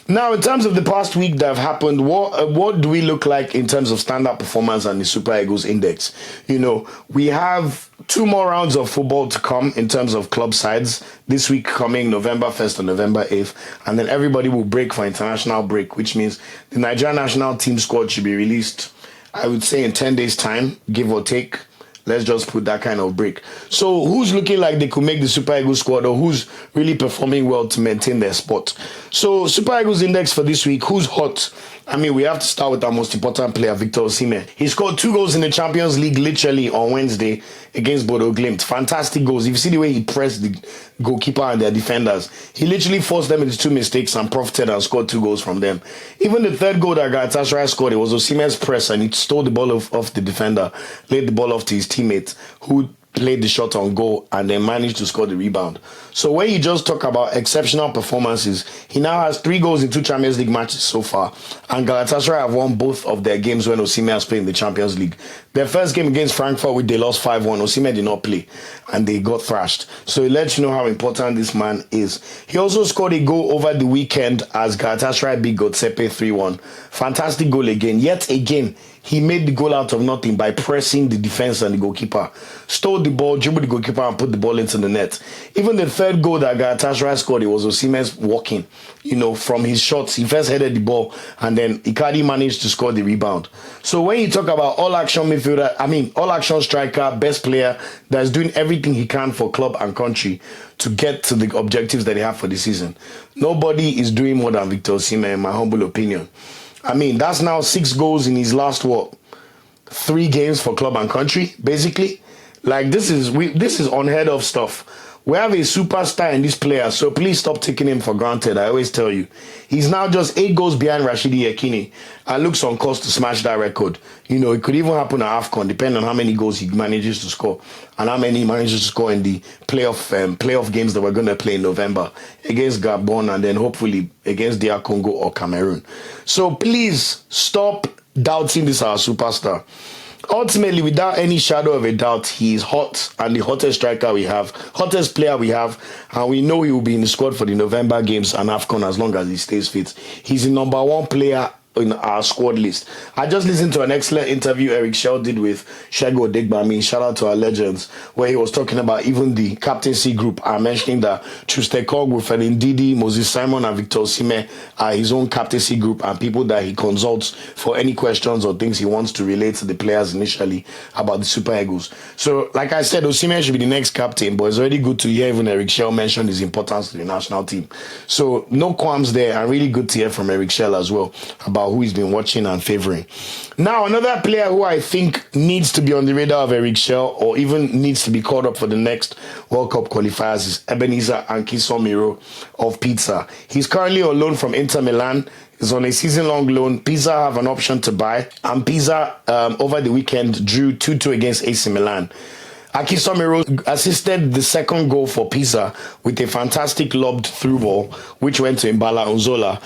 Now, in terms of the past week that have happened, what do we look like in terms of standout performance and the Super Eagles Index? You know, we have 2 more rounds of football to come in terms of club sides. This week coming November 1st and November 8th. And then everybody will break for international break, which means the Nigerian national team squad should be released, I would say, in 10 days' time, give or take. Let's just put that kind of break. So who's looking like they could make the Super Eagles squad, or who's really performing well to maintain their spot? So Super Eagles Index for this week, who's hot? I mean, we have to start with our most important player, Victor Osimhen. He scored 2 goals in the Champions League literally on Wednesday against Bodo Glimt. Fantastic goals. If you see the way he pressed the goalkeeper and their defenders, he literally forced them into 2 mistakes and profited and scored 2 goals from them. Even the 3rd goal that Galatasaray scored, it was Osimhen's press and he stole the ball off the defender, laid the ball off to his teammate, who played the shot on goal and then managed to score the rebound. So when you just talk about exceptional performances, he now has 3 goals in 2 Champions League matches so far, and Galatasaray have won both of their games when Osimhen has played in the Champions League. Their first game against Frankfurt, which they lost 5-1, Osimhen did not play and they got thrashed. So it lets you know how important this man is. He also scored a goal over the weekend as Galatasaray beat Gotsepe 3-1. Fantastic goal again. Yet again, he made the goal out of nothing by pressing the defense and the goalkeeper. Stole the ball, dribbled the goalkeeper and put the ball into the net. Even the 3rd goal that Galatasaray scored, it was Osimhen's walking. You know, from his shots, he first headed the ball and then Icardi managed to score the rebound. So when you talk about all-action midfielder, all-action striker, best player that's doing everything he can for club and country to get to the objectives that they have for the season, nobody is doing more than Victor Osimhen, in my humble opinion. I mean, that's now 6 goals in his last, 3 games for club and country, basically. Like, this is unheard of stuff. We have a superstar in this player, so please stop taking him for granted. I always tell you. He's now just 8 goals behind Rashidi Yekini and looks on course to smash that record. You know, it could even happen at AFCON, depending on how many goals he manages to score and how many he manages to score in the playoff games that we're going to play in November against Gabon and then hopefully against DR Congo or Cameroon. So please stop doubting this our superstar. Ultimately, without any shadow of a doubt, he is hot and the hottest striker we have, hottest player we have, and we know he will be in the squad for the November games and AFCON as long as he stays fit. He's the number 1 player in our squad list. I just listened to an excellent interview Eric Shell did with Shego Degbami, shout out to our legends, where he was talking about even the captaincy group, mentioning that Chustekog, Wilfred Ndidi, Moses Simon and Victor Osimhen are his own captaincy group and people that he consults for any questions or things he wants to relate to the players initially about the Super Eagles. So, like I said, Osimhen should be the next captain, but it's already good to hear even Eric Shell mention his importance to the national team. So, no qualms there, and really good to hear from Eric Shell as well about who he's been watching and favoring. Now, another player who I think needs to be on the radar of Eric Shell or even needs to be called up for the next World Cup qualifiers is Ebenezer Akinsanmiro of Pisa. He's currently on loan from Inter Milan. He's on a season-long loan. Pisa have an option to buy, and Pisa over the weekend drew 2-2 against AC Milan. Akinsanmiro assisted the 2nd goal for Pisa with a fantastic lobbed through ball, which went to Mbala Unzola,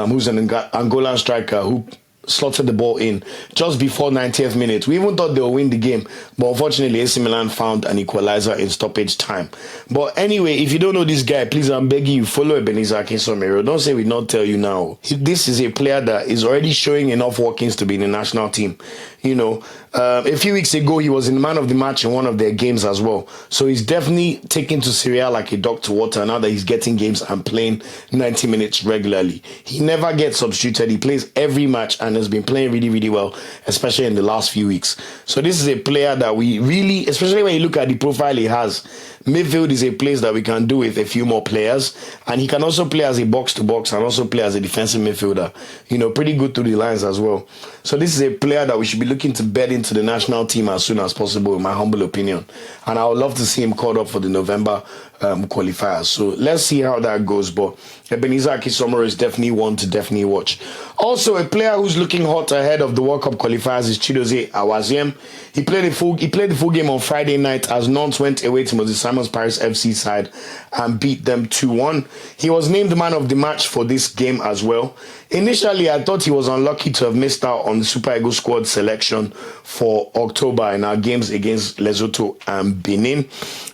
who's an Angolan striker who slotted the ball in just before 90th minute. We even thought they would win the game, but unfortunately AC Milan found an equalizer in stoppage time. But anyway, if you don't know this guy, please, I'm begging you, follow Ebenezer Akinsanmiro. Don't say we not tell you now. This is a player that is already showing enough workings to be in the national team. You know, a few weeks ago, he was in man of the match in one of their games as well. So he's definitely taken to Syria like a dog to water now that he's getting games and playing 90 minutes regularly. He never gets substituted. He plays every match and has been playing really, really well, especially in the last few weeks. So this is a player that we really, especially when you look at the profile he has, midfield is a place that we can do with a few more players, and he can also play as a box-to-box and also play as a defensive midfielder. You know, pretty good through the lines as well. So this is a player that we should be looking to bet into the national team as soon as possible, in my humble opinion. And I would love to see him called up for the November qualifiers. So let's see how that goes. But Ebenezer Akinsanmiro is definitely one to definitely watch. Also, a player who's looking hot ahead of the World Cup qualifiers is Chidozie Awaziem. He played the full game on Friday night as Nantes went away to Moses Simon's Paris FC side and beat them 2-1. He was named man of the match for this game as well. Initially, I thought he was unlucky to have missed out on the Super Eagles squad selection for October in our games against Lesotho and Benin.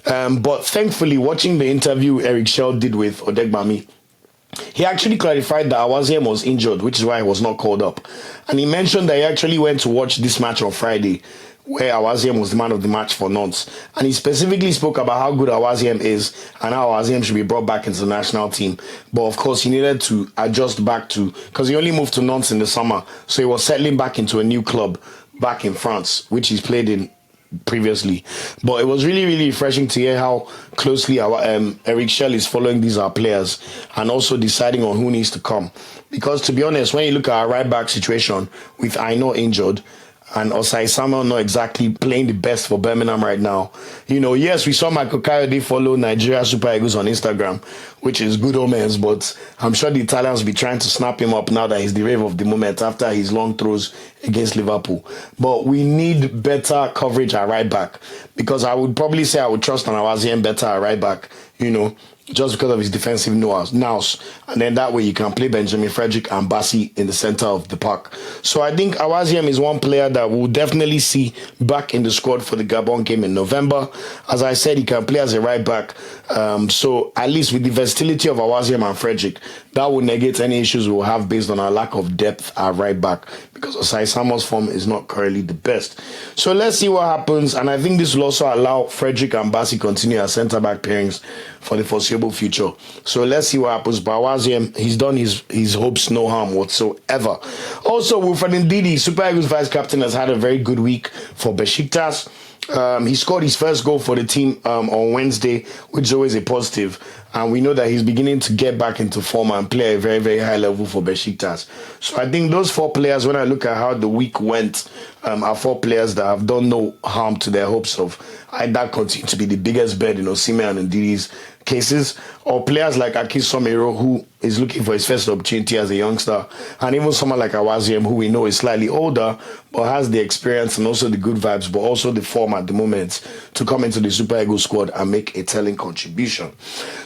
But thankfully, watching the interview Eric Shell did with Odegbami, he actually clarified that Awaziem was injured, which is why he was not called up. And he mentioned that he actually went to watch this match on Friday, where Awaziem was the man of the match for Nantes. And he specifically spoke about how good Awaziem is and how Awaziem should be brought back into the national team. But of course, he needed to adjust back to, because he only moved to Nantes in the summer. So he was settling back into a new club back in France, which he's played in previously. But it was really, really refreshing to hear how closely our Eric Schell is following these our players and also deciding on who needs to come. Because to be honest, when you look at our right back situation with Aino injured and Osai Samuel not exactly playing the best for Birmingham right now. You know, yes, we saw Michael Kayode follow Nigeria Super Eagles on Instagram, which is good omens, but I'm sure the Italians will be trying to snap him up now that he's the wave of the moment after his long throws against Liverpool. But we need better coverage at right back, because I would probably say I would trust Awaziem better at right back, you know, just because of his defensive nous. And then that way you can play Benjamin Frederick and Bassi in the center of the park. So I think Awaziem is one player that we'll definitely see back in the squad for the Gabon game in November. As I said, he can play as a right back. So at least with the versatility of Awaziem and Frederick, that will negate any issues we'll have based on our lack of depth at right back, because Osai Samuel's form is not currently the best. So let's see what happens. And I think this will also allow Frederick and Bassi continue as centre-back pairings for the foreseeable future. So let's see what happens. But Awaziem, he's done his hopes no harm whatsoever. Also, Wilfred Ndidi, Super Eagles vice captain, has had a very good week for Besiktas. He scored his first goal for the team on Wednesday, which is always a positive. And we know that he's beginning to get back into form and play at a very, very high level for Besiktas. So I think those four players, when I look at how the week went, are four players that have done no harm to their hopes of either continue to be the biggest bet in Osimhen and Ndidi's cases, or players like Akinsanmiro, who is looking for his first opportunity as a youngster, and even someone like Awaziem, who we know is slightly older, but has the experience and also the good vibes, but also the form at the moment to come into the Super Eagles squad and make a telling contribution.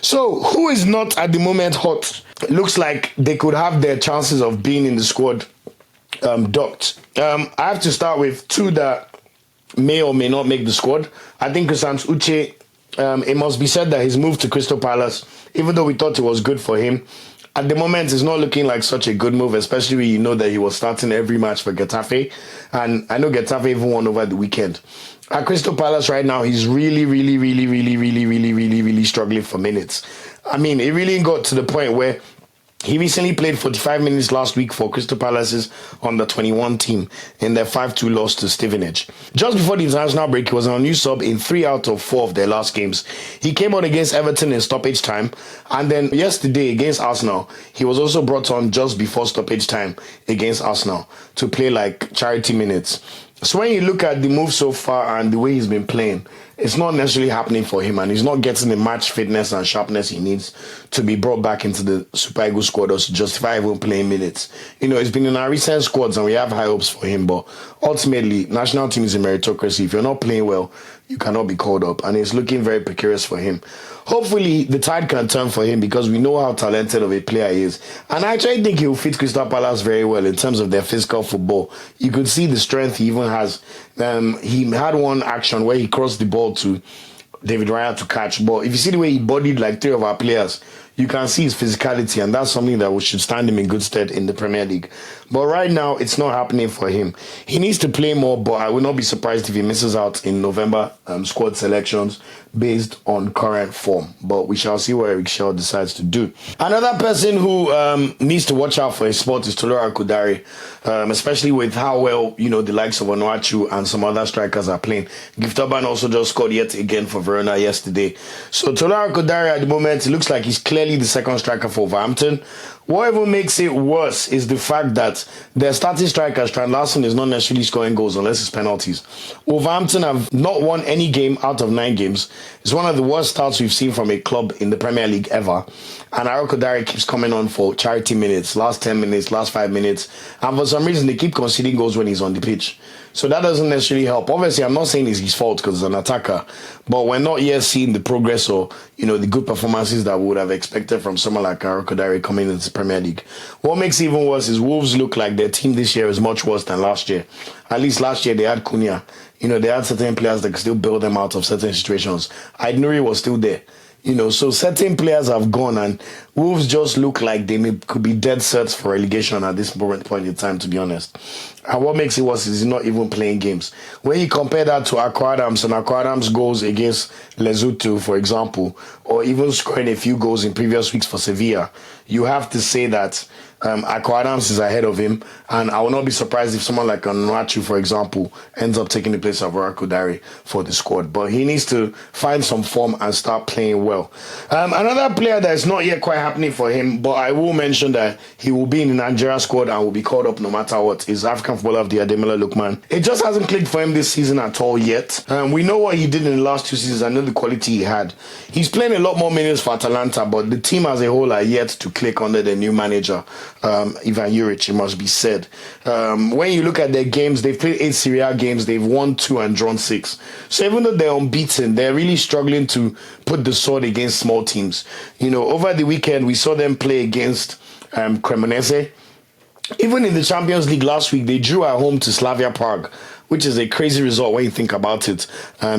So, who is not at the moment hot? It looks like they could have their chances of being in the squad docked. I have to start with two that may or may not make the squad. I think Kusans Uche, it must be said that his move to Crystal Palace, even though we thought it was good for him, at the moment it's not looking like such a good move, especially when you know that he was starting every match for Getafe. And I know Getafe even won over the weekend. At Crystal Palace right now, he's really struggling for minutes. I mean, it really got to the point where he recently played 45 minutes last week for Crystal Palace's under-21 team in their 5-2 loss to Stevenage. Just before the international break, he was on a new sub in 3 out of 4 of their last games. He came on against Everton in stoppage time, and then yesterday against Arsenal, he was also brought on just before stoppage time against Arsenal to play like charity minutes. So when you look at the move so far and the way he's been playing, it's not necessarily happening for him, and he's not getting the match fitness and sharpness he needs to be brought back into the Super Eagles squad or to justify even playing minutes. You know, it's been in our recent squads and we have high hopes for him, but ultimately, national team is a meritocracy. If you're not playing well, you cannot be called up, and it's looking very precarious for him. Hopefully, the tide can turn for him, because we know how talented of a player he is. And I actually think he will fit Crystal Palace very well in terms of their physical football. You could see the strength he even has. He had one action where he crossed the ball to David Raya to catch. But if you see the way he bodied like 3 of our players, you can see his physicality, and that's something that should stand him in good stead in the Premier League. But right now, it's not happening for him. He needs to play more, but I will not be surprised if he misses out in November squad selections based on current form. But we shall see what Eric Schell decides to do. Another person who needs to watch out for his spot is Tolara Kudari, especially with how well, you know, the likes of Onuachu and some other strikers are playing. Gift Urban also just scored yet again for Verona yesterday. So Tolara Kudari at the moment, it looks like he's clearly the second striker for Wolverhampton. What even makes it worse is the fact that their starting striker, Strand Larsen, is not necessarily scoring goals unless it's penalties. Wolverhampton have not won any game out of 9 games. It's one of the worst starts we've seen from a club in the Premier League ever. And Aro Kodari keeps coming on for charity minutes, last 10 minutes, last 5 minutes. And for some reason, they keep conceding goals when he's on the pitch. So that doesn't necessarily help. Obviously, I'm not saying it's his fault because he's an attacker, but we're not yet seeing the progress or, you know, the good performances that we would have expected from someone like Aro Kodari coming into the Premier League. What makes it even worse is Wolves look like their team this year is much worse than last year. At least last year they had Cunha. You know, they had certain players that could still bail them out of certain situations. Aït-Nouri was still there. So certain players have gone, and Wolves just look like could be dead set for relegation at this point in time, to be honest. And what makes it worse is he's not even playing games. When you compare that to Akwa Adams and Akwa Adams' goals against Lesotho, for example, or even scoring a few goals in previous weeks for Sevilla, you have to say that Akwa Adams is ahead of him, and I will not be surprised if someone like Onuachu, for example, ends up taking the place of Oracle Dari for the squad. But he needs to find some form and start playing well. Another player that is not yet quite happening for him, but I will mention that he will be in the Nigeria squad and will be called up no matter what, is African footballer of the Ademola Lookman. It just hasn't clicked for him this season at all yet. We know what he did in the last 2 seasons. I know the quality he had. He's playing a lot more minutes for Atalanta, but the team as a whole are yet to click under the new manager, Ivan Juric, it must be said. When you look at their games, they've played 8 Serie A games, they've won 2 and drawn 6. So even though they're unbeaten, they're really struggling to put the sword against small teams. Over the weekend, we saw them play against Cremonese. Even in the Champions League last week, they drew at home to Slavia Prague, which is a crazy result when you think about it.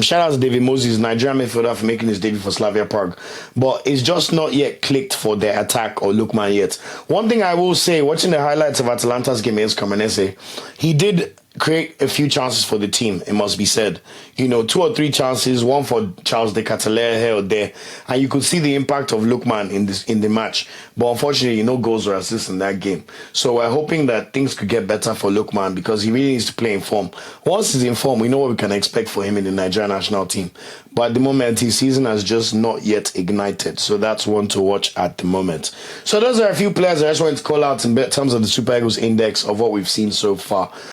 Shout out to David Moses, Nigerian midfielder, for making his debut for Slavia Prague. But it's just not yet clicked for their attack or Lookman yet. One thing I will say, watching the highlights of Atalanta's game against Cremonese, he did create a few chances for the team, it must be said. 2 or 3 chances, one for Charles de Catalaire here or there, and you could see the impact of Lookman in the match. But unfortunately, no goals or assists in that game. So we're hoping that things could get better for Lookman, because he really needs to play in form. Once he's in form, we know what we can expect for him in the Nigerian national team. But at the moment, his season has just not yet ignited. So that's one to watch at the moment. So those are a few players I just wanted to call out in terms of the Super Eagles index of what we've seen so far.